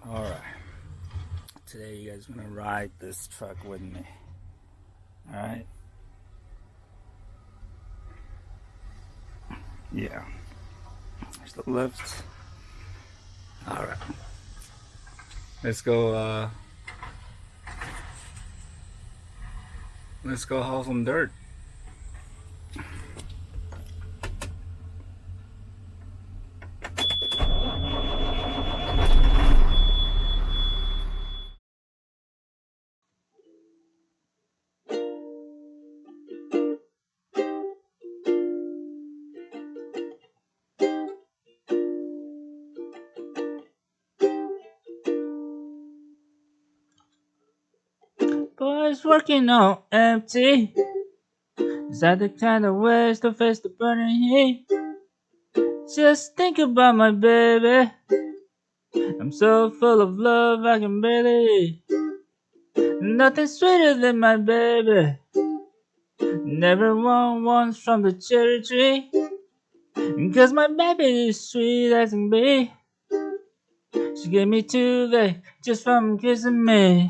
Alright, today you guys are gonna ride this truck with me. Alright? Yeah. There's the lift. Alright. Let's go, let's go haul some dirt. Boys working on empty. Is that the kind of ways to face the burning heat? Just think about my baby. I'm so full of love I can barely eat. Nothing sweeter than my baby. Never want ones from the cherry tree. Cause my baby is sweet as can be. She gave me 2 days just from kissing me.